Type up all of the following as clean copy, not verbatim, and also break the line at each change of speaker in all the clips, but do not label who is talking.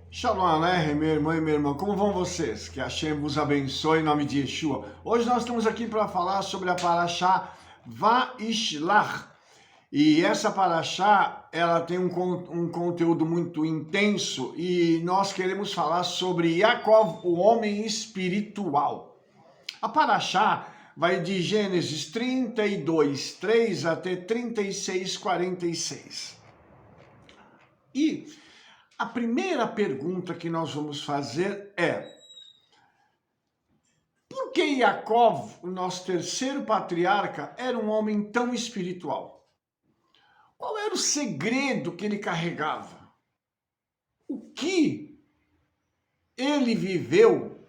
Shalom Aleichem, meu irmão e minha irmã, como vão vocês? Que Hashem vos abençoe em nome de Yeshua. Hoje nós estamos aqui para falar sobre a Parashá Vaishlach. E essa Parashá, ela tem um conteúdo muito intenso e nós queremos falar sobre Yaakov, o homem espiritual. A Parashá vai de Gênesis 32, 3 até 36, 46. E a primeira pergunta que nós vamos fazer é: por que Yaakov, o nosso terceiro patriarca, era um homem tão espiritual? Qual era o segredo que ele carregava? O que ele viveu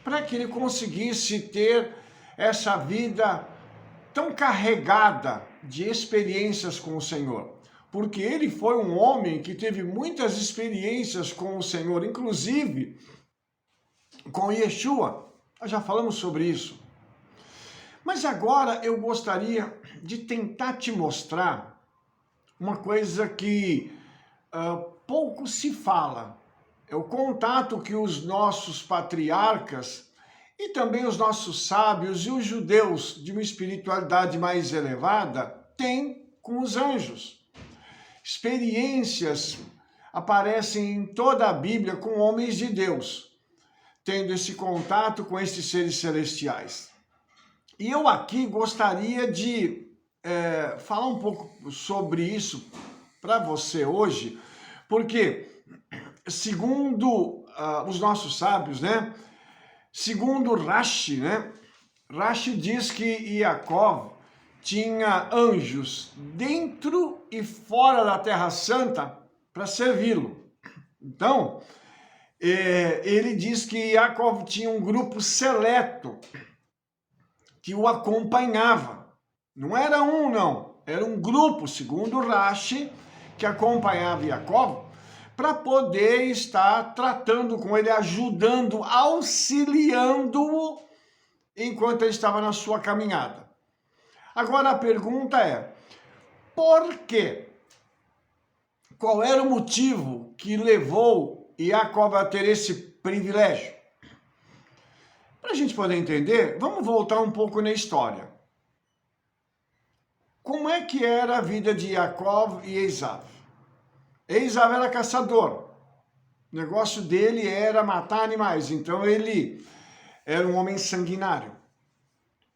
para que ele conseguisse ter essa vida tão carregada de experiências com o Senhor? Porque ele foi um homem que teve muitas experiências com o Senhor, inclusive com Yeshua. Nós já falamos sobre isso. Mas agora eu gostaria de tentar te mostrar uma coisa que pouco se fala. É o contato que os nossos patriarcas e também os nossos sábios e os judeus de uma espiritualidade mais elevada têm com os anjos. Experiências aparecem em toda a Bíblia com homens de Deus, tendo esse contato com esses seres celestiais. E eu aqui gostaria de falar um pouco sobre isso para você hoje, porque segundo os nossos sábios, segundo Rashi, Rashi diz que Yaakov tinha anjos dentro e fora da Terra Santa para servi-lo. Então, ele diz que Yaakov tinha um grupo seleto que o acompanhava. Não era um, não. Era um grupo, segundo Rashi, que acompanhava Yaakov para poder estar tratando com ele, ajudando, auxiliando-o enquanto ele estava na sua caminhada. Agora a pergunta é: por quê? Qual era o motivo que levou Yaakov a ter esse privilégio? Para a gente poder entender, vamos voltar um pouco na história. Como é que era a vida de Yaakov e Esav? Esav era caçador. O negócio dele era matar animais, então ele era um homem sanguinário.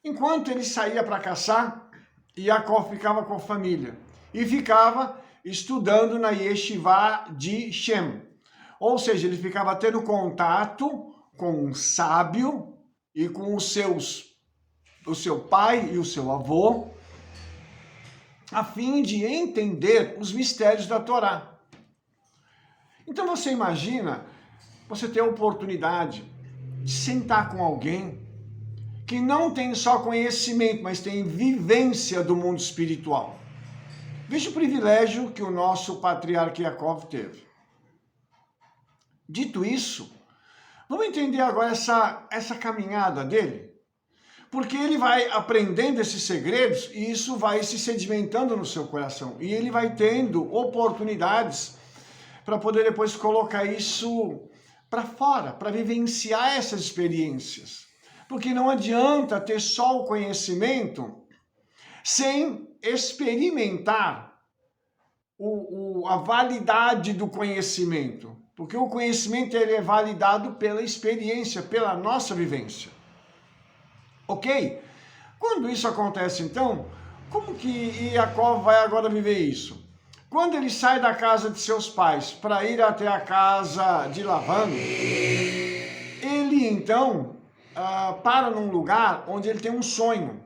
Enquanto ele saía para caçar, Yaakov ficava com a família e ficava estudando na Yeshiva de Shem. Ou seja, ele ficava tendo contato com um sábio e com o seu pai e o seu avô, a fim de entender os mistérios da Torá. Então você imagina, você ter a oportunidade de sentar com alguém que não tem só conhecimento, mas tem vivência do mundo espiritual. Veja o privilégio que o nosso patriarca Yaakov teve. Dito isso, vamos entender agora essa caminhada dele, porque ele vai aprendendo esses segredos e isso vai se sedimentando no seu coração. E ele vai tendo oportunidades para poder depois colocar isso para fora, para vivenciar essas experiências. Porque não adianta ter só o conhecimento sem experimentar a validade do conhecimento. Porque o conhecimento ele é validado pela experiência, pela nossa vivência. Ok? Quando isso acontece, então, como que Yaakov vai agora viver isso? Quando ele sai da casa de seus pais para ir até a casa de Labão, ele então para num lugar onde ele tem um sonho.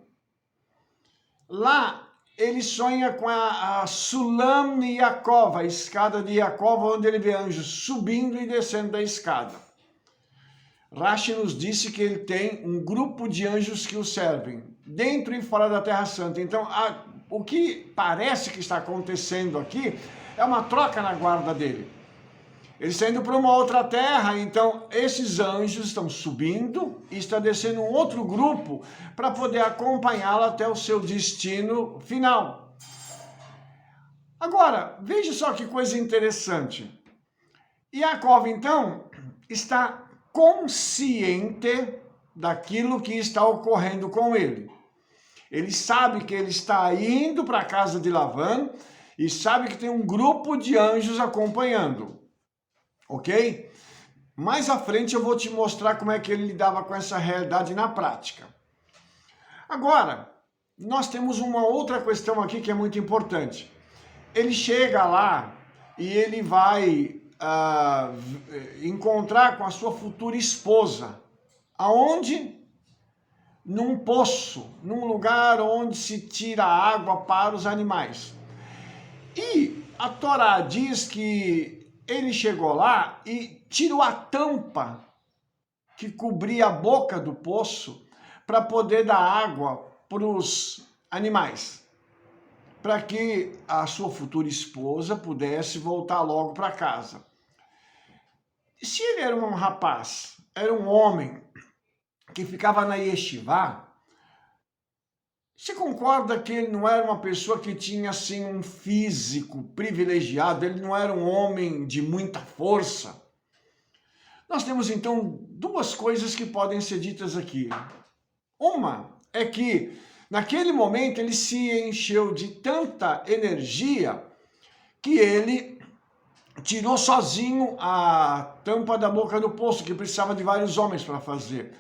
Lá ele sonha com a Sulam de Yaakov, a escada de Yaakov, onde ele vê anjos subindo e descendo da escada. Rashi nos disse que ele tem um grupo de anjos que o servem, dentro e fora da Terra Santa. Então, o que parece que está acontecendo aqui é uma troca na guarda dele. Ele está indo para uma outra terra, então esses anjos estão subindo e está descendo um outro grupo para poder acompanhá-lo até o seu destino final. Agora, veja só que coisa interessante. Yaakov, então, está consciente daquilo que está ocorrendo com ele. Ele sabe que ele está indo para a casa de Labã e sabe que tem um grupo de anjos acompanhando, ok? Mais à frente eu vou te mostrar como é que ele lidava com essa realidade na prática. Agora, nós temos uma outra questão aqui que é muito importante. Ele chega lá e ele vai encontrar com a sua futura esposa. Aonde? Num poço, num lugar onde se tira água para os animais. E a Torá diz que ele chegou lá e tirou a tampa que cobria a boca do poço para poder dar água para os animais, para que a sua futura esposa pudesse voltar logo para casa. E se ele era um rapaz, era um homem que ficava na yeshivá, você concorda que ele não era uma pessoa que tinha assim um físico privilegiado, ele não era um homem de muita força? Nós temos então duas coisas que podem ser ditas aqui. Uma é que naquele momento ele se encheu de tanta energia que ele tirou sozinho a tampa da boca do poço, que precisava de vários homens para fazer.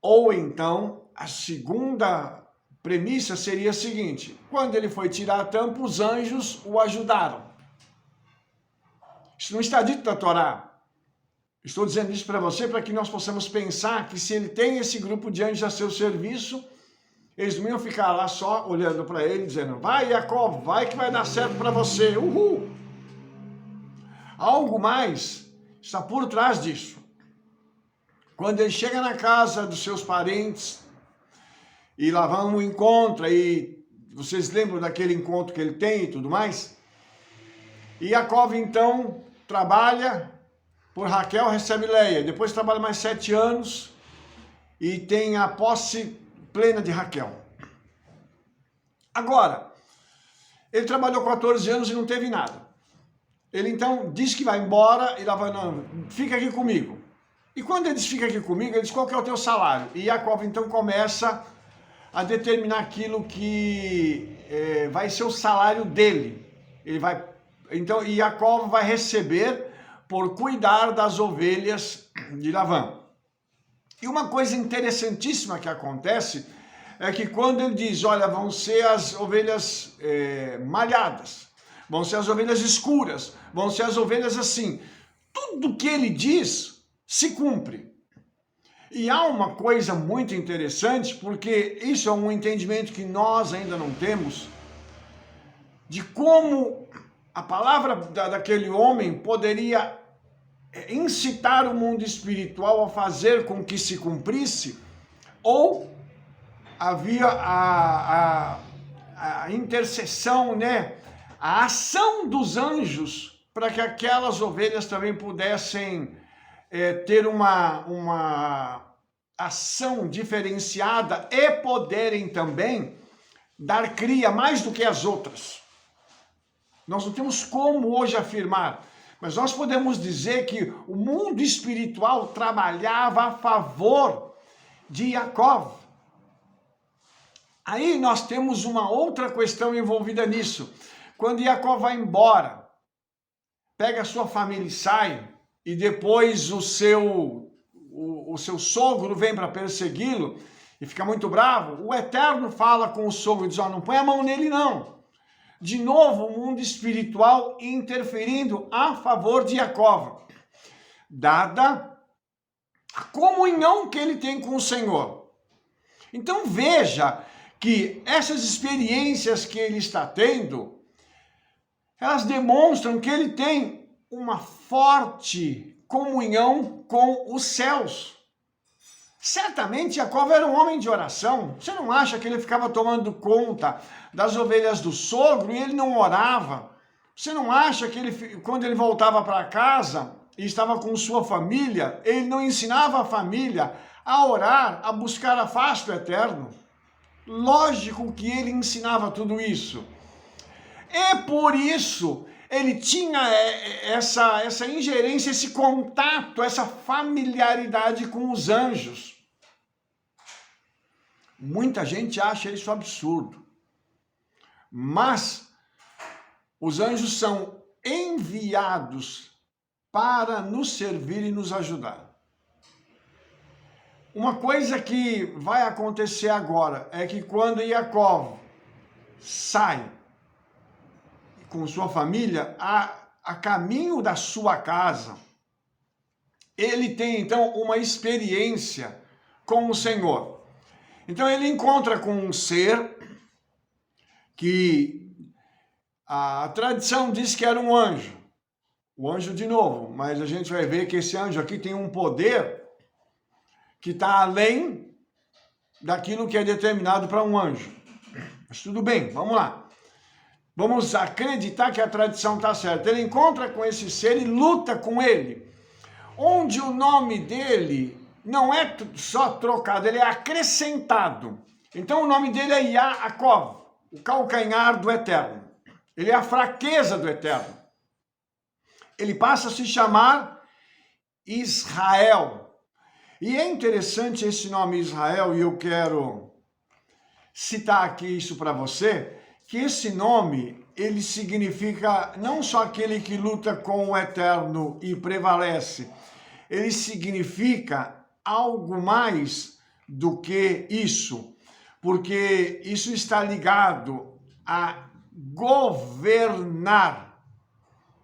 Ou então, a segunda premissa seria a seguinte: quando ele foi tirar a tampa, os anjos o ajudaram. Isso não está dito na Torá. Estou dizendo isso para você para que nós possamos pensar que se ele tem esse grupo de anjos a seu serviço, eles não iam ficar lá só olhando para ele, dizendo: vai, Yaakov, vai que vai dar certo para você, uhul. Algo mais está por trás disso. Quando ele chega na casa dos seus parentes e Labã o encontra, e vocês lembram daquele encontro que ele tem e tudo mais? E Yaakov então trabalha por Raquel, recebe Leia, depois trabalha mais 7 anos e tem a posse plena de Raquel. Agora, ele trabalhou 14 anos e não teve nada. Ele então diz que vai embora e Labã: não, fica aqui comigo. E quando ele diz fica aqui comigo, ele diz: qual que é o teu salário? E Yaakov então começa a determinar aquilo que vai ser o salário dele. Então Yaakov vai receber por cuidar das ovelhas de Labã. E uma coisa interessantíssima que acontece é que quando ele diz: olha, vão ser as ovelhas malhadas, vão ser as ovelhas escuras, vão ser as ovelhas assim, tudo que ele diz se cumpre. E há uma coisa muito interessante, porque isso é um entendimento que nós ainda não temos, de como a palavra daquele homem poderia incitar o mundo espiritual a fazer com que se cumprisse, ou havia a intercessão, né? A ação dos anjos para que aquelas ovelhas também pudessem ter uma ação diferenciada e poderem também dar cria mais do que as outras. Nós não temos como hoje afirmar, mas nós podemos dizer que o mundo espiritual trabalhava a favor de Yaakov. Aí nós temos uma outra questão envolvida nisso. Quando Yaakov vai embora, pega a sua família e sai, e depois o seu sogro vem para persegui-lo e fica muito bravo, o Eterno fala com o sogro e diz: não põe a mão nele não. De novo, o mundo espiritual interferindo a favor de Yaakov, dada a comunhão que ele tem com o Senhor. Então veja que essas experiências que ele está tendo, elas demonstram que ele tem uma forte comunhão com os céus. Certamente Yaakov era um homem de oração. Você não acha que ele ficava tomando conta das ovelhas do sogro e ele não orava? Você não acha que ele, quando ele voltava para casa e estava com sua família, ele não ensinava a família a orar, a buscar a face do Eterno? Lógico que ele ensinava tudo isso. E por isso ele tinha essa ingerência, esse contato, essa familiaridade com os anjos. Muita gente acha isso absurdo. Mas os anjos são enviados para nos servir e nos ajudar. Uma coisa que vai acontecer agora é que quando Jacó sai com sua família a caminho da sua casa, ele tem então uma experiência com o Senhor. Então ele encontra com um ser que a tradição diz que era um anjo. O anjo de novo, mas a gente vai ver que esse anjo aqui tem um poder que está além daquilo que é determinado para um anjo. Mas tudo bem, vamos lá. Vamos acreditar que a tradição está certa. Ele encontra com esse ser e luta com ele. Onde o nome dele não é só trocado, ele é acrescentado. Então o nome dele é Yaakov, o calcanhar do Eterno. Ele é a fraqueza do Eterno. Ele passa a se chamar Israel. E é interessante esse nome Israel, e eu quero citar aqui isso para você, que esse nome, ele significa não só aquele que luta com o Eterno e prevalece, ele significa algo mais do que isso, porque isso está ligado a governar,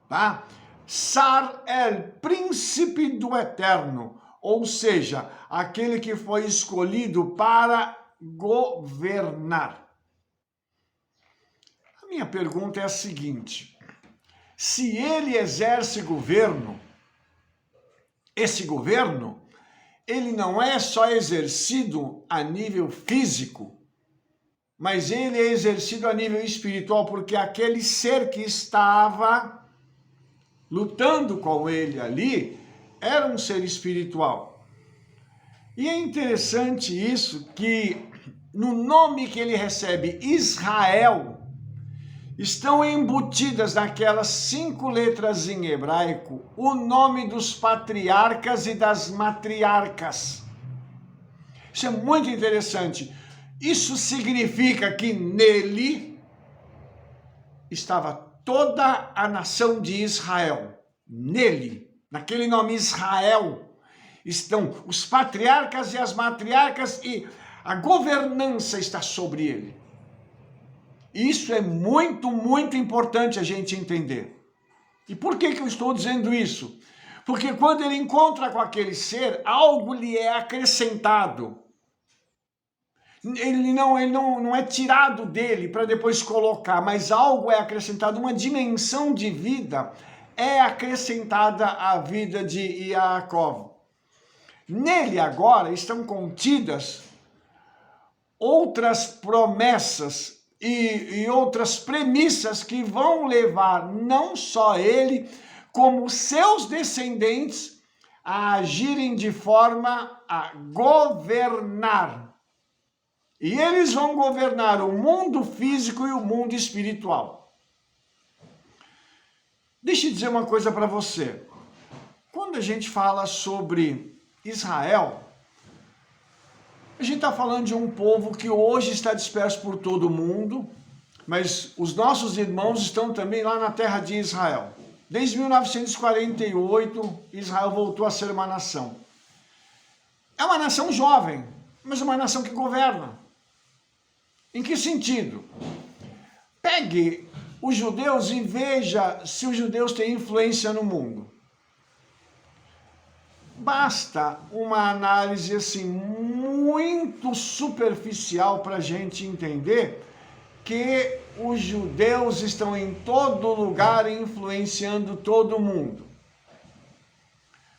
tá? Sar-El, príncipe do Eterno, ou seja, aquele que foi escolhido para governar. A minha pergunta é a seguinte: se ele exerce governo, esse governo, ele não é só exercido a nível físico, mas ele é exercido a nível espiritual, porque aquele ser que estava lutando com ele ali era um ser espiritual. E é interessante isso, que no nome que ele recebe, Israel, estão embutidas naquelas 5 letras em hebraico o nome dos patriarcas e das matriarcas. Isso é muito interessante. Isso significa que nele estava toda a nação de Israel. Nele, naquele nome Israel, estão os patriarcas e as matriarcas, e a governança está sobre ele. Isso é muito, muito importante a gente entender. E por que eu estou dizendo isso? Porque quando ele encontra com aquele ser, algo lhe é acrescentado. Ele não é tirado dele para depois colocar, mas algo é acrescentado, uma dimensão de vida é acrescentada à vida de Yaakov. Nele agora estão contidas outras promessas e outras premissas que vão levar não só ele, como seus descendentes a agirem de forma a governar. E eles vão governar o mundo físico e o mundo espiritual. Deixa eu dizer uma coisa para você. Quando a gente fala sobre Israel, a gente está falando de um povo que hoje está disperso por todo o mundo, mas os nossos irmãos estão também lá na terra de Israel. Desde 1948, Israel voltou a ser uma nação. É uma nação jovem, mas uma nação que governa. Em que sentido? Pegue os judeus e veja se os judeus têm influência no mundo. Basta uma análise assim muito superficial para a gente entender que os judeus estão em todo lugar influenciando todo mundo.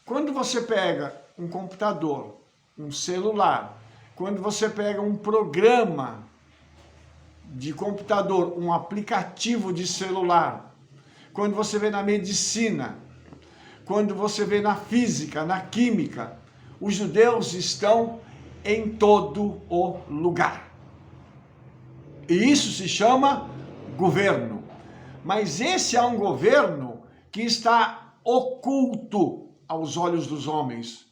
Quando você pega um computador, um celular, quando você pega um programa de computador, um aplicativo de celular, quando você vê na medicina, quando você vê na física, na química, os judeus estão em todo o lugar. E isso se chama governo. Mas esse é um governo que está oculto aos olhos dos homens.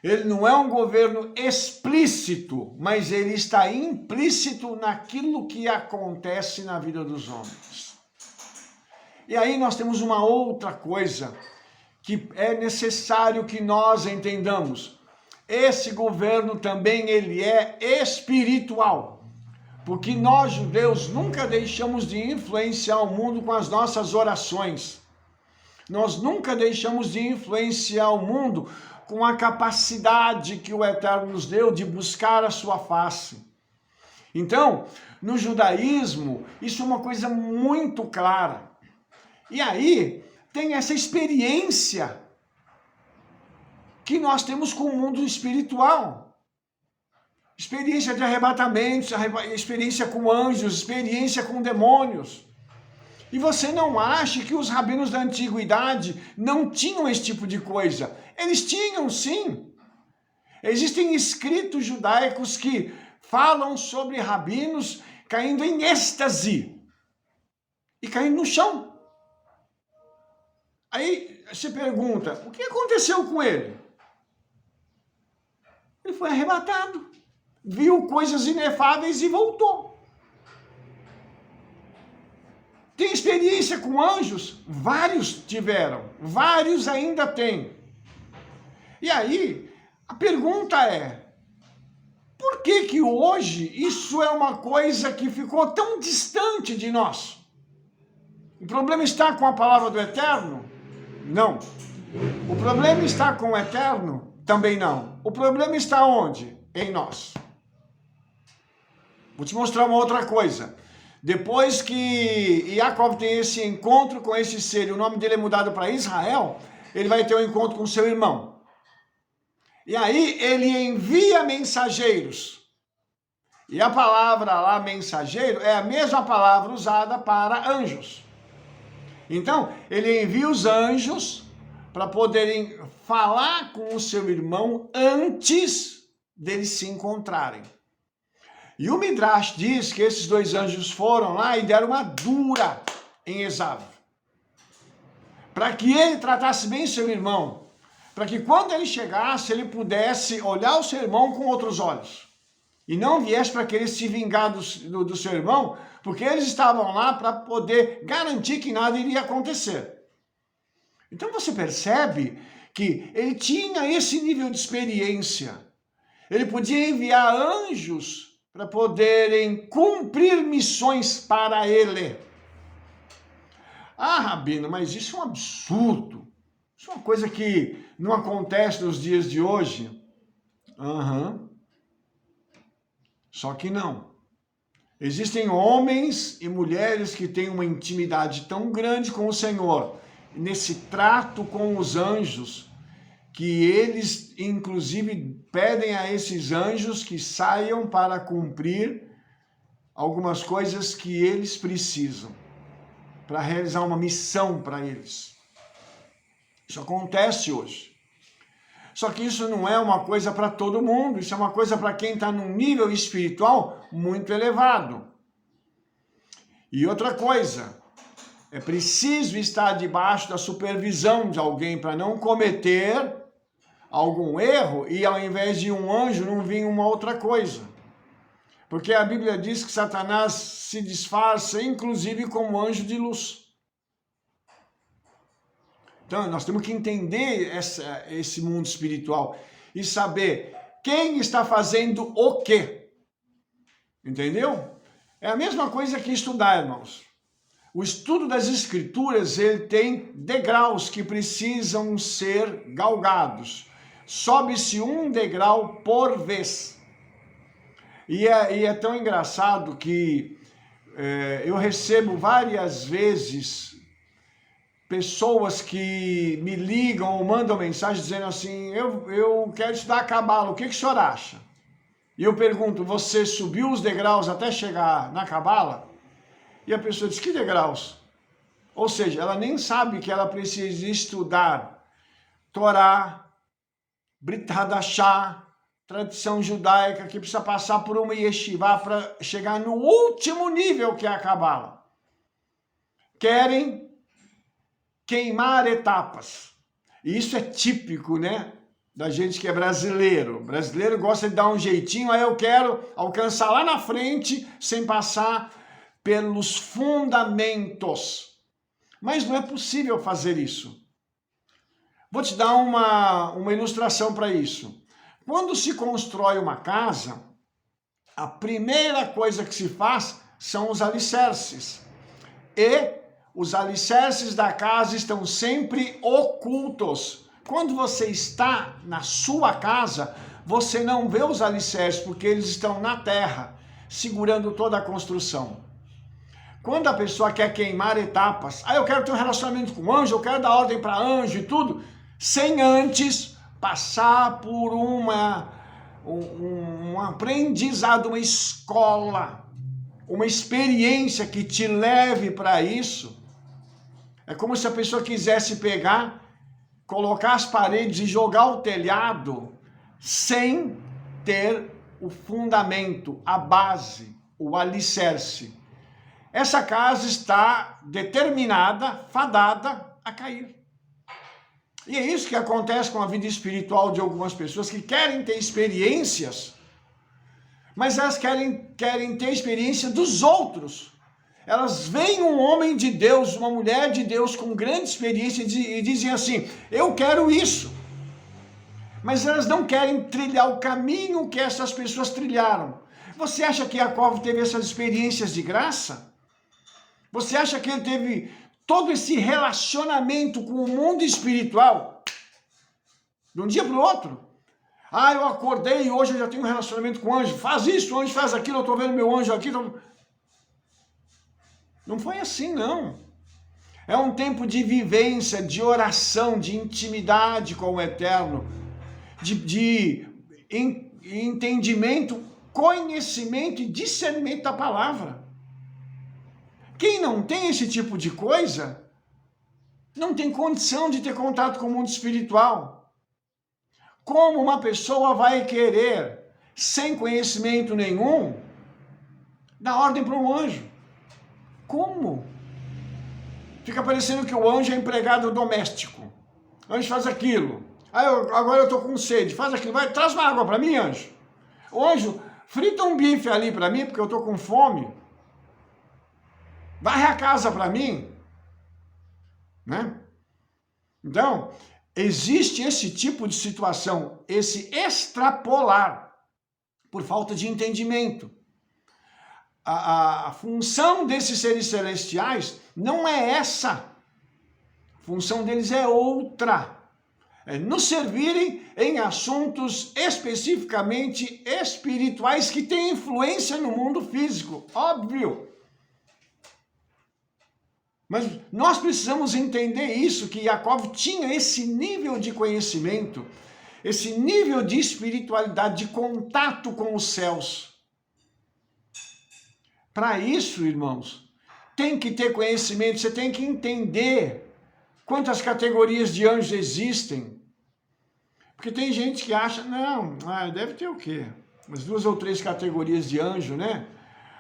Ele não é um governo explícito, mas ele está implícito naquilo que acontece na vida dos homens. E aí nós temos uma outra coisa que é necessário que nós entendamos. Esse governo também ele é espiritual, porque nós judeus nunca deixamos de influenciar o mundo com as nossas orações. Nós nunca deixamos de influenciar o mundo com a capacidade que o Eterno nos deu de buscar a sua face. Então, no judaísmo, isso é uma coisa muito clara. E aí, tem essa experiência que nós temos com o mundo espiritual. Experiência de arrebatamentos, experiência com anjos, experiência com demônios. E você não acha que os rabinos da antiguidade não tinham esse tipo de coisa? Eles tinham, sim. Existem escritos judaicos que falam sobre rabinos caindo em êxtase e caindo no chão. Aí você pergunta, o que aconteceu com ele? Ele foi arrebatado, viu coisas inefáveis e voltou. Tem experiência com anjos? Vários tiveram, vários ainda têm. E aí, a pergunta é, por que hoje isso é uma coisa que ficou tão distante de nós? O problema está com a palavra do Eterno? Não. O problema está com o Eterno? Também não. O problema está onde? Em nós. Vou te mostrar uma outra coisa. Depois que Jacob tem esse encontro com esse ser, e o nome dele é mudado para Israel, ele vai ter um encontro com seu irmão. E aí ele envia mensageiros. E a palavra lá, mensageiro, é a mesma palavra usada para anjos. Então, ele envia os anjos para poderem falar com o seu irmão antes deles se encontrarem. E o Midrash diz que esses dois anjos foram lá e deram uma dura em Esaú, para que ele tratasse bem seu irmão, para que quando ele chegasse, ele pudesse olhar o seu irmão com outros olhos, e não viesse para querer se vingar do seu irmão, porque eles estavam lá para poder garantir que nada iria acontecer. Então você percebe que ele tinha esse nível de experiência. Ele podia enviar anjos para poderem cumprir missões para ele. Ah, Rabino, mas isso é um absurdo. Isso é uma coisa que não acontece nos dias de hoje. Só que não. Existem homens e mulheres que têm uma intimidade tão grande com o Senhor, nesse trato com os anjos, que eles, inclusive, pedem a esses anjos que saiam para cumprir algumas coisas que eles precisam, para realizar uma missão para eles. Isso acontece hoje. Só que isso não é uma coisa para todo mundo, isso é uma coisa para quem está num nível espiritual muito elevado. E outra coisa, é preciso estar debaixo da supervisão de alguém para não cometer algum erro e ao invés de um anjo não vir uma outra coisa. Porque a Bíblia diz que Satanás se disfarça inclusive como anjo de luz. Então nós temos que entender esse mundo espiritual e saber quem está fazendo o quê. Entendeu? É a mesma coisa que estudar, irmãos. O estudo das escrituras, ele tem degraus que precisam ser galgados. Sobe-se um degrau por vez. E é tão engraçado que eu recebo várias vezes pessoas que me ligam ou mandam mensagem dizendo assim, eu quero estudar a Cabala, o que o senhor acha? E eu pergunto, você subiu os degraus até chegar na Cabala? E a pessoa diz, que degraus? Ou seja, ela nem sabe que ela precisa estudar Torá, Brit Hadashah, tradição judaica, que precisa passar por uma yeshiva para chegar no último nível que é a Cabala. querem queimar etapas. E isso é típico, né? Da gente que é brasileiro. O brasileiro gosta de dar um jeitinho, aí eu quero alcançar lá na frente sem passar pelos fundamentos. Mas não é possível fazer isso. Vou te dar uma ilustração para isso. Quando se constrói uma casa, a primeira coisa que se faz são os alicerces. E os alicerces da casa estão sempre ocultos. Quando você está na sua casa, você não vê os alicerces, porque eles estão na terra, segurando toda a construção. Quando a pessoa quer queimar etapas, eu quero ter um relacionamento com o anjo, eu quero dar ordem para anjo e tudo, sem antes passar por um aprendizado, uma escola, uma experiência que te leve para isso. É como se a pessoa quisesse pegar, colocar as paredes e jogar o telhado sem ter o fundamento, a base, o alicerce. Essa casa está determinada, fadada a cair. E é isso que acontece com a vida espiritual de algumas pessoas que querem ter experiências, mas elas querem ter experiência dos outros. Elas veem um homem de Deus, uma mulher de Deus com grande experiência e dizem assim, eu quero isso. Mas elas não querem trilhar o caminho que essas pessoas trilharam. Você acha que Jacó teve essas experiências de graça? Você acha que ele teve todo esse relacionamento com o mundo espiritual de um dia para o outro? Eu acordei e hoje eu já tenho um relacionamento com o anjo. Faz isso, o anjo faz aquilo, eu estou vendo meu anjo aqui. Não foi assim, não. É um tempo de vivência, de oração, de intimidade com o Eterno, de entendimento, conhecimento e discernimento da palavra. Quem não tem esse tipo de coisa, não tem condição de ter contato com o mundo espiritual. Como uma pessoa vai querer, sem conhecimento nenhum, dar ordem para um anjo? Como? Fica parecendo que o anjo é empregado doméstico. O anjo faz aquilo. Agora eu estou com sede. Faz aquilo. Vai, traz uma água para mim, anjo. O anjo, frita um bife ali para mim, porque eu estou com fome. Varre a casa para mim. Né? Então, existe esse tipo de situação, esse extrapolar, por falta de entendimento. A função desses seres celestiais não é essa. A função deles é outra. É nos servirem em assuntos especificamente espirituais que têm influência no mundo físico. Óbvio. Mas nós precisamos entender isso, que Jacó tinha esse nível de conhecimento, esse nível de espiritualidade, de contato com os céus. Para isso, irmãos, tem que ter conhecimento, você tem que entender quantas categorias de anjos existem. Porque tem gente que acha, deve ter o quê? Umas 2 ou 3 categorias de anjo, né?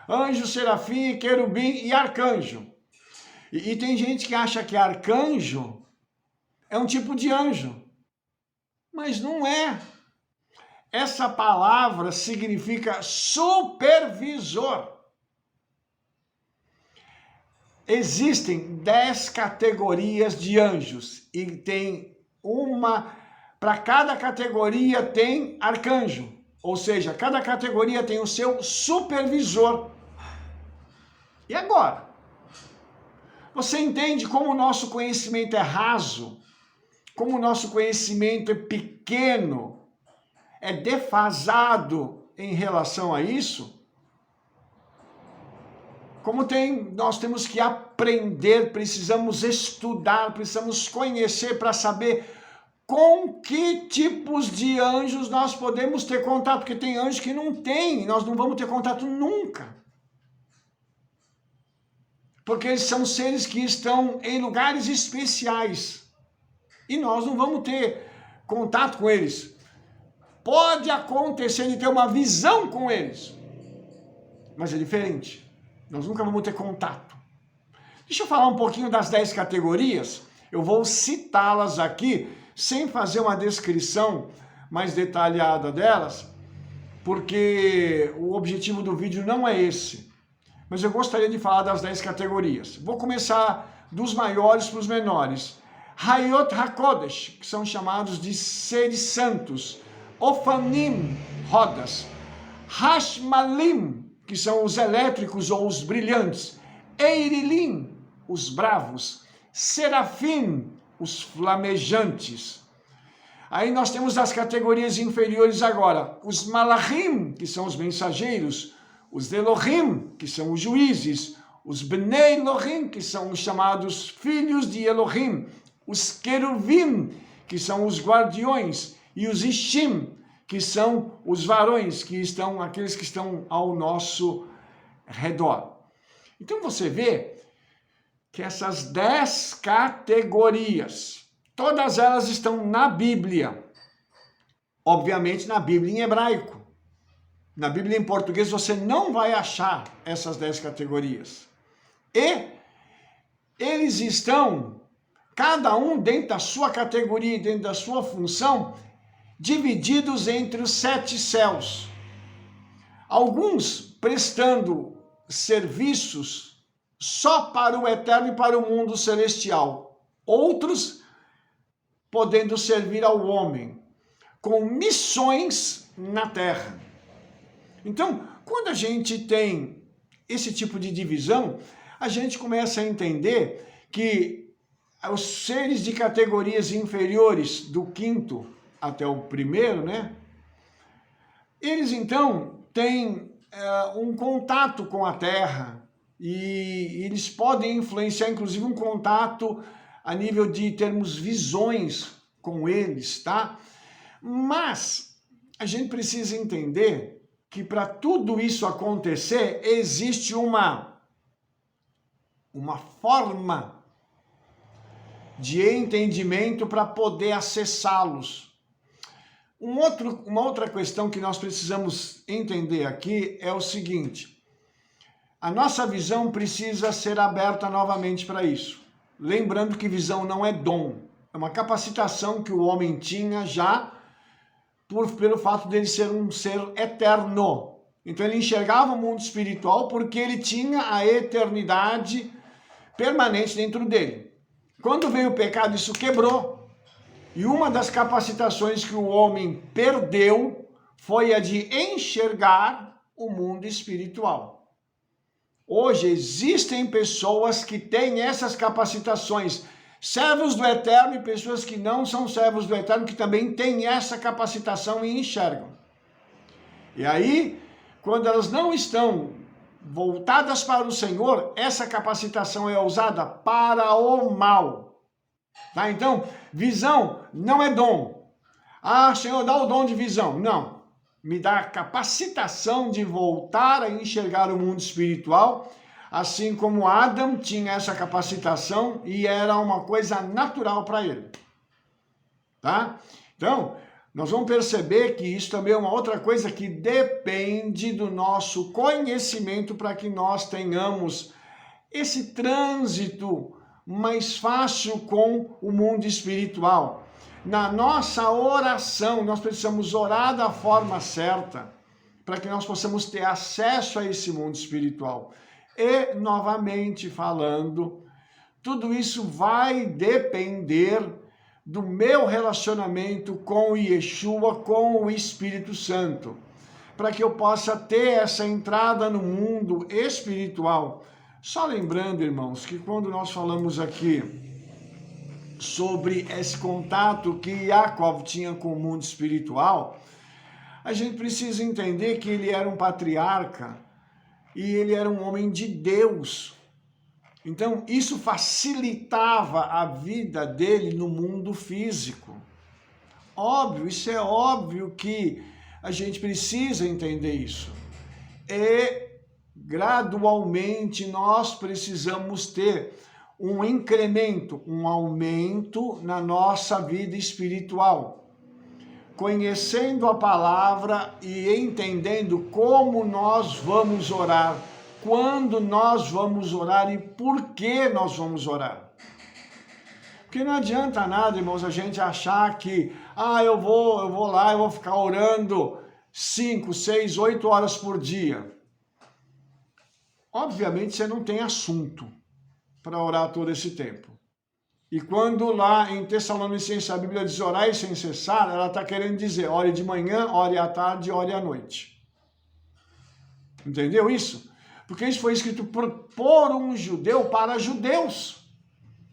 Anjo, serafim, querubim e arcanjo. E tem gente que acha que arcanjo é um tipo de anjo. Mas não é. Essa palavra significa supervisor. Existem 10 categorias de anjos e tem para cada categoria tem arcanjo, ou seja, cada categoria tem o seu supervisor. E agora? Você entende como o nosso conhecimento é raso? Como o nosso conhecimento é pequeno? É defasado em relação a isso? Nós temos que aprender, precisamos estudar, precisamos conhecer para saber com que tipos de anjos nós podemos ter contato, porque tem anjos que não tem, nós não vamos ter contato nunca. Porque eles são seres que estão em lugares especiais e nós não vamos ter contato com eles. Pode acontecer de ter uma visão com eles, mas é diferente. Nós nunca vamos ter contato. Deixa eu falar um pouquinho das 10 categorias. Eu vou citá-las aqui, sem fazer uma descrição mais detalhada delas, porque o objetivo do vídeo não é esse. Mas eu gostaria de falar das 10 categorias. Vou começar dos maiores para os menores. Hayot HaKodesh, que são chamados de seres santos. Ofanim, rodas. Hashmalim, que são os elétricos ou os brilhantes. Eirilim, os bravos. Serafim, os flamejantes. Aí nós temos as categorias inferiores agora. Os Malachim, que são os mensageiros. Os Elohim, que são os juízes. Os Bnei Elohim, que são os chamados filhos de Elohim. Os Queruvim, que são os guardiões. E os Ishim, que são os varões, aqueles que estão ao nosso redor. Então você vê que essas 10 categorias, todas elas estão na Bíblia. Obviamente na Bíblia em hebraico. Na Bíblia em português você não vai achar essas 10 categorias. E eles estão, cada um dentro da sua categoria, dentro da sua função, divididos entre os 7 céus. Alguns prestando serviços só para o eterno e para o mundo celestial. Outros podendo servir ao homem, com missões na terra. Então, quando a gente tem esse tipo de divisão, a gente começa a entender que os seres de categorias inferiores, do 5º até o 1º, né? Eles então têm um contato com a terra e eles podem influenciar, inclusive, um contato a nível de termos visões com eles, tá? Mas a gente precisa entender que para tudo isso acontecer, existe uma forma de entendimento para poder acessá-los. Uma outra questão que nós precisamos entender aqui é o seguinte: a nossa visão precisa ser aberta novamente para isso. Lembrando que visão não é dom, é uma capacitação que o homem tinha já pelo fato dele ser um ser eterno. Então ele enxergava o mundo espiritual porque ele tinha a eternidade permanente dentro dele. Quando veio o pecado, isso quebrou. E uma das capacitações que o homem perdeu foi a de enxergar o mundo espiritual. Hoje existem pessoas que têm essas capacitações, servos do Eterno e pessoas que não são servos do Eterno, que também têm essa capacitação e enxergam. E aí, quando elas não estão voltadas para o Senhor, essa capacitação é usada para o mal. Tá? Então, visão não é dom. Ah, Senhor, dá o dom de visão. Não. Me dá a capacitação de voltar a enxergar o mundo espiritual, assim como Adão tinha essa capacitação e era uma coisa natural para ele. Tá? Então, nós vamos perceber que isso também é uma outra coisa que depende do nosso conhecimento para que nós tenhamos esse trânsito mais fácil com o mundo espiritual. Na nossa oração, nós precisamos orar da forma certa para que nós possamos ter acesso a esse mundo espiritual. E, novamente falando, tudo isso vai depender do meu relacionamento com o Yeshua, com o Espírito Santo, para que eu possa ter essa entrada no mundo espiritual. Só lembrando, irmãos, que quando nós falamos aqui sobre esse contato que Jacob tinha com o mundo espiritual, a gente precisa entender que ele era um patriarca e ele era um homem de Deus. Então, isso facilitava a vida dele no mundo físico. Óbvio, isso é óbvio que a gente precisa entender isso. E, gradualmente, nós precisamos ter um incremento, um aumento na nossa vida espiritual. Conhecendo a palavra e entendendo como nós vamos orar, quando nós vamos orar e por que nós vamos orar. Porque não adianta nada, irmãos, a gente achar que, eu vou lá, eu vou ficar orando 5, 6, 8 horas por dia. Obviamente você não tem assunto para orar todo esse tempo. E quando lá em Tessalonicenses a Bíblia diz orar sem cessar, ela está querendo dizer ore de manhã, ore à tarde, ore à noite. Entendeu isso? Porque isso foi escrito por um judeu para judeus.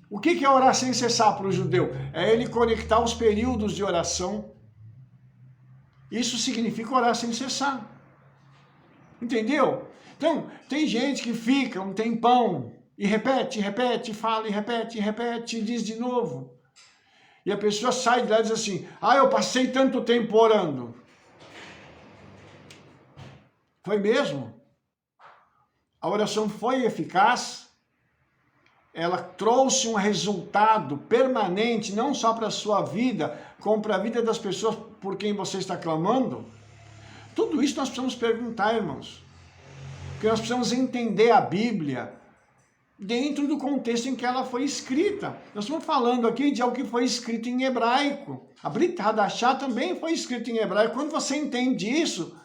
O que é orar sem cessar para o judeu? É ele conectar os períodos de oração. Isso significa orar sem cessar. Entendeu? Então, tem gente que fica um tempão e repete, fala e repete, e diz de novo. E a pessoa sai de lá e diz assim, eu passei tanto tempo orando. Foi mesmo? A oração foi eficaz? Ela trouxe um resultado permanente, não só para a sua vida, como para a vida das pessoas por quem você está clamando? Tudo isso nós precisamos perguntar, irmãos. Porque nós precisamos entender a Bíblia dentro do contexto em que ela foi escrita. Nós estamos falando aqui de algo que foi escrito em hebraico. A Brit Hadashah também foi escrito em hebraico. Quando você entende isso,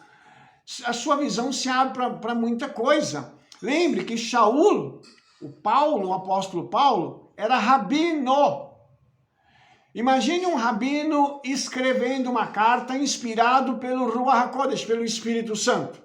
a sua visão se abre para muita coisa. Lembre que Shaul, o apóstolo Paulo, era rabino. Imagine um rabino escrevendo uma carta inspirado pelo Ruach HaKodesh, pelo Espírito Santo.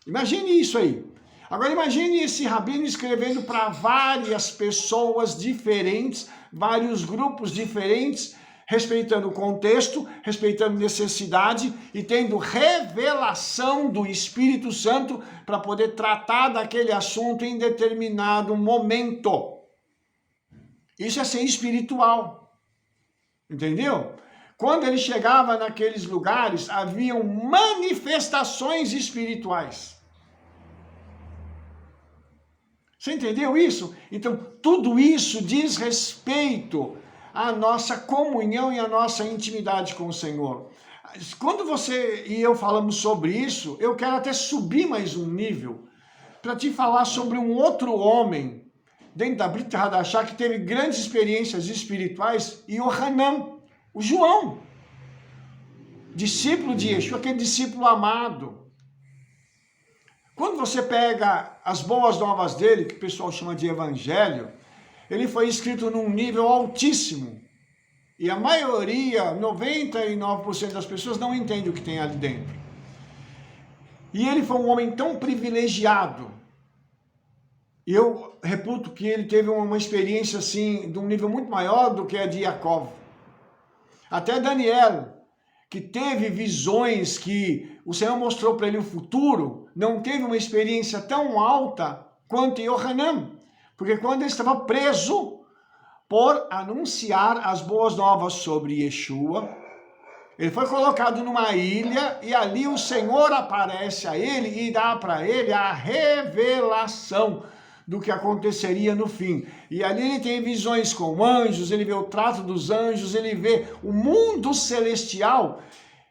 Imagine isso aí. Agora imagine esse rabino escrevendo para várias pessoas diferentes, vários grupos diferentes, respeitando o contexto, respeitando necessidade e tendo revelação do Espírito Santo para poder tratar daquele assunto em determinado momento. Isso é ser espiritual. Entendeu? Quando ele chegava naqueles lugares, haviam manifestações espirituais. Você entendeu isso? Então, tudo isso diz respeito à nossa comunhão e à nossa intimidade com o Senhor. Quando você e eu falamos sobre isso, eu quero até subir mais um nível para te falar sobre um outro homem dentro da Brit Hadashah que teve grandes experiências espirituais, e Yohanan, o João, discípulo de Yeshua, aquele discípulo amado. Quando você pega as boas novas dele, que o pessoal chama de evangelho, ele foi escrito num nível altíssimo. E a maioria, 99% das pessoas não entende o que tem ali dentro. E ele foi um homem tão privilegiado. E eu reputo que ele teve uma experiência assim, de um nível muito maior do que a de Jacob. Até Daniel, que teve visões que o Senhor mostrou para ele o futuro, não teve uma experiência tão alta quanto Yohanan. Porque quando ele estava preso por anunciar as boas novas sobre Yeshua, ele foi colocado numa ilha e ali o Senhor aparece a ele e dá para ele a revelação do que aconteceria no fim. E ali ele tem visões com anjos, ele vê o trato dos anjos, ele vê o mundo celestial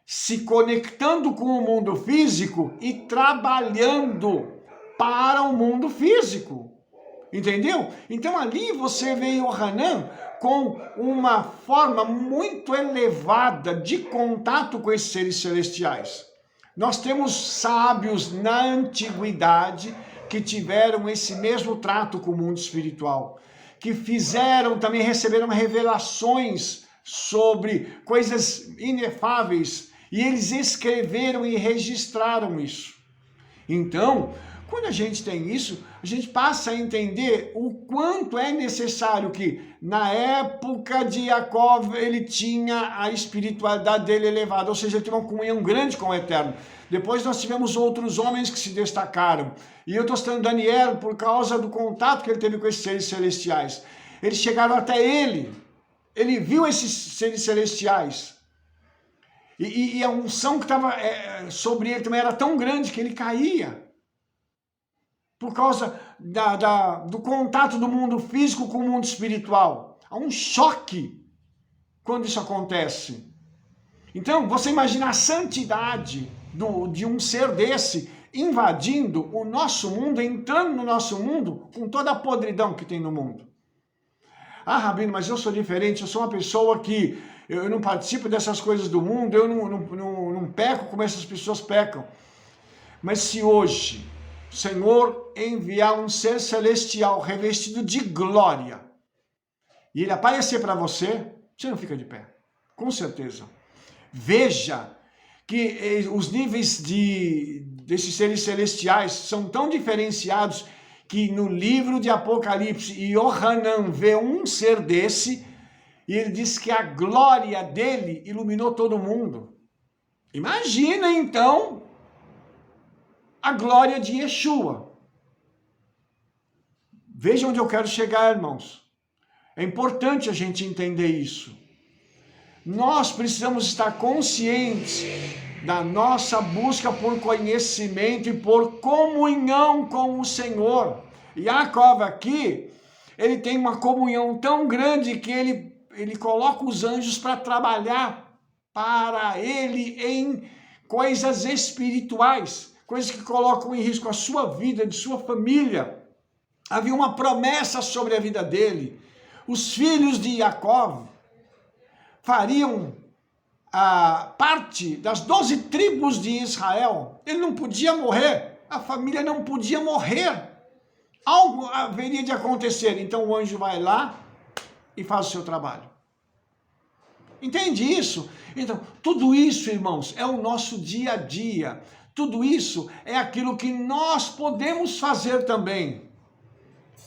se conectando com o mundo físico e trabalhando para o mundo físico. Entendeu? Então ali você vê Yohanan com uma forma muito elevada de contato com esses seres celestiais. Nós temos sábios na antiguidade que tiveram esse mesmo trato com o mundo espiritual, que também receberam revelações sobre coisas inefáveis, e eles escreveram e registraram isso. Então, quando a gente tem isso, a gente passa a entender o quanto é necessário que, na época de Jacob, ele tinha a espiritualidade dele elevada, ou seja, ele tinha uma comunhão grande com o Eterno. Depois nós tivemos outros homens que se destacaram. E eu estou citando Daniel por causa do contato que ele teve com esses seres celestiais. Eles chegaram até ele. Ele viu esses seres celestiais. E a unção que estava sobre ele também era tão grande que ele caía. Por causa do contato do mundo físico com o mundo espiritual. Há um choque quando isso acontece. Então, você imagina a santidade de um ser desse invadindo o nosso mundo, entrando no nosso mundo com toda a podridão que tem no mundo. Ah, Rabino, mas eu sou diferente, eu sou uma pessoa que eu não participo dessas coisas do mundo, eu não peco como essas pessoas pecam. Mas se hoje o Senhor enviar um ser celestial revestido de glória e ele aparecer para você, você não fica de pé, com certeza. Veja que os níveis desses seres celestiais são tão diferenciados que no livro de Apocalipse, Yohanan vê um ser desse e ele diz que a glória dele iluminou todo mundo. Imagina então a glória de Yeshua. Veja onde eu quero chegar, irmãos. É importante a gente entender isso. Nós precisamos estar conscientes da nossa busca por conhecimento e por comunhão com o Senhor. Jacob aqui, ele tem uma comunhão tão grande que ele coloca os anjos para trabalhar para ele em coisas espirituais, coisas que colocam em risco a sua vida, de sua família. Havia uma promessa sobre a vida dele. Os filhos de Jacó fariam parte das 12 tribos de Israel. Ele não podia morrer, a família não podia morrer. Algo haveria de acontecer, então o anjo vai lá e faz o seu trabalho. Entende isso? Então, tudo isso, irmãos, é o nosso dia a dia. Tudo isso é aquilo que nós podemos fazer também.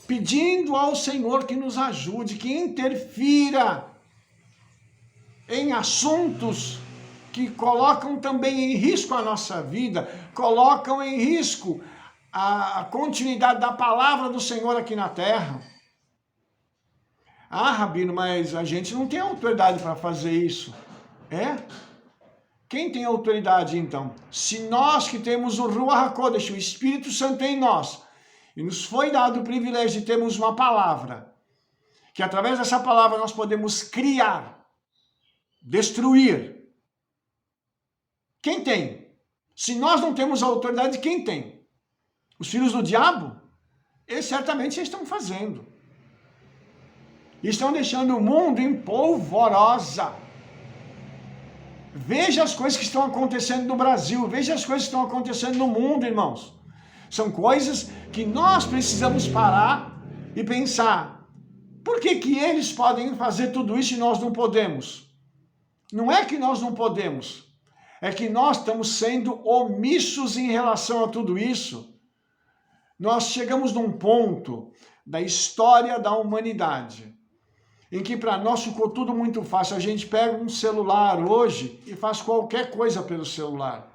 Pedindo ao Senhor que nos ajude, que interfira em assuntos que colocam também em risco a nossa vida, colocam em risco a continuidade da palavra do Senhor aqui na terra. Ah, Rabino, mas a gente não tem autoridade para fazer isso. É? Quem tem autoridade então? Se nós que temos o Ruach HaKodesh, o Espírito Santo em nós, e nos foi dado o privilégio de termos uma palavra, que através dessa palavra nós podemos criar, destruir. Quem tem? Se nós não temos a autoridade, quem tem? Os filhos do diabo? Eles certamente estão fazendo. Estão deixando o mundo em polvorosa. Veja as coisas que estão acontecendo no Brasil, veja as coisas que estão acontecendo no mundo, irmãos. São coisas que nós precisamos parar e pensar. Por que eles podem fazer tudo isso e nós não podemos? Não é que nós não podemos, é que nós estamos sendo omissos em relação a tudo isso. Nós chegamos num ponto da história da humanidade em que para nós ficou tudo muito fácil. A gente pega um celular hoje e faz qualquer coisa pelo celular.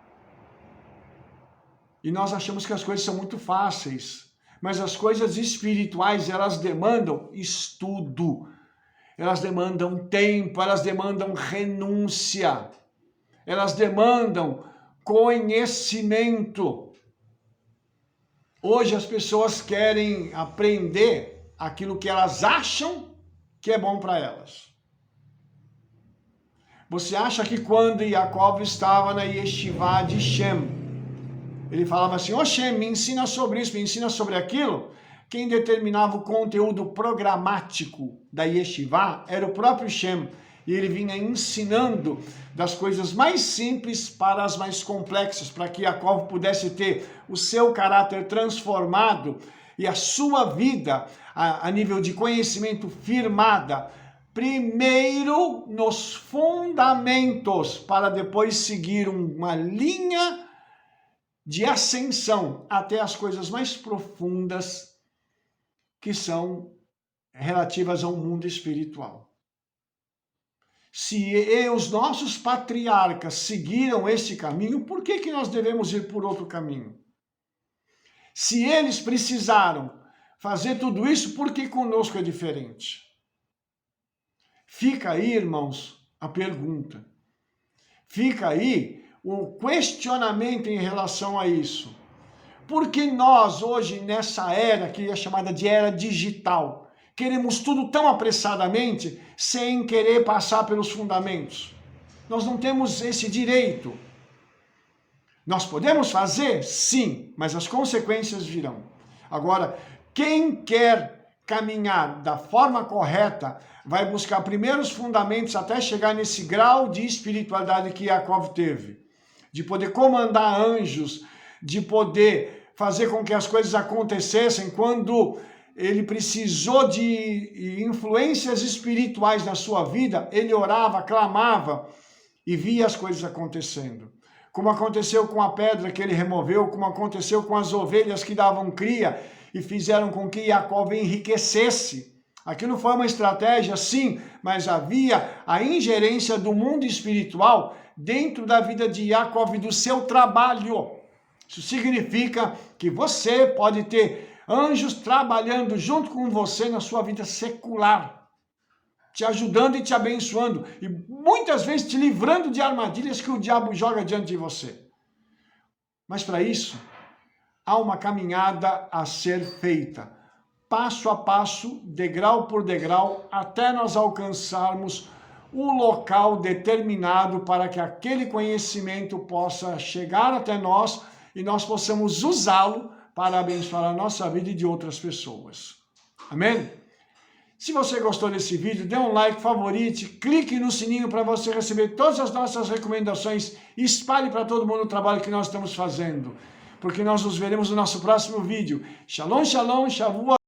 E nós achamos que as coisas são muito fáceis. Mas as coisas espirituais, elas demandam estudo. Elas demandam tempo, elas demandam renúncia. Elas demandam conhecimento. Hoje as pessoas querem aprender aquilo que elas acham que é bom para elas. Você acha que quando Jacob estava na Yeshivá de Shem, ele falava assim, ô Shem, me ensina sobre isso, me ensina sobre aquilo? Quem determinava o conteúdo programático da Yeshivá era o próprio Shem. E ele vinha ensinando das coisas mais simples para as mais complexas, para que Jacob pudesse ter o seu caráter transformado e a sua vida a nível de conhecimento firmada, primeiro nos fundamentos, para depois seguir uma linha de ascensão até as coisas mais profundas que são relativas ao mundo espiritual. Se os nossos patriarcas seguiram esse caminho, por que nós devemos ir por outro caminho? Se eles precisaram fazer tudo isso, por que conosco é diferente? Fica aí, irmãos, a pergunta. Fica aí o questionamento em relação a isso. Por que nós, hoje, nessa era que é chamada de era digital, queremos tudo tão apressadamente, sem querer passar pelos fundamentos? Nós não temos esse direito. Nós podemos fazer? Sim, mas as consequências virão. Agora, quem quer caminhar da forma correta, vai buscar primeiros fundamentos até chegar nesse grau de espiritualidade que Yaakov teve. De poder comandar anjos, de poder fazer com que as coisas acontecessem quando ele precisou de influências espirituais na sua vida, ele orava, clamava e via as coisas acontecendo. Como aconteceu com a pedra que ele removeu, como aconteceu com as ovelhas que davam cria e fizeram com que Yaakov enriquecesse. Aquilo foi uma estratégia, sim, mas havia a ingerência do mundo espiritual dentro da vida de Yaakov e do seu trabalho. Isso significa que você pode ter anjos trabalhando junto com você na sua vida secular, te ajudando e te abençoando, e muitas vezes te livrando de armadilhas que o diabo joga diante de você. Mas para isso, há uma caminhada a ser feita, passo a passo, degrau por degrau, até nós alcançarmos o local determinado para que aquele conhecimento possa chegar até nós e nós possamos usá-lo para abençoar a nossa vida e de outras pessoas. Amém? Se você gostou desse vídeo, dê um like, favorite, clique no sininho para você receber todas as nossas recomendações e espalhe para todo mundo o trabalho que nós estamos fazendo. Porque nós nos veremos no nosso próximo vídeo. Shalom, shalom, shavua.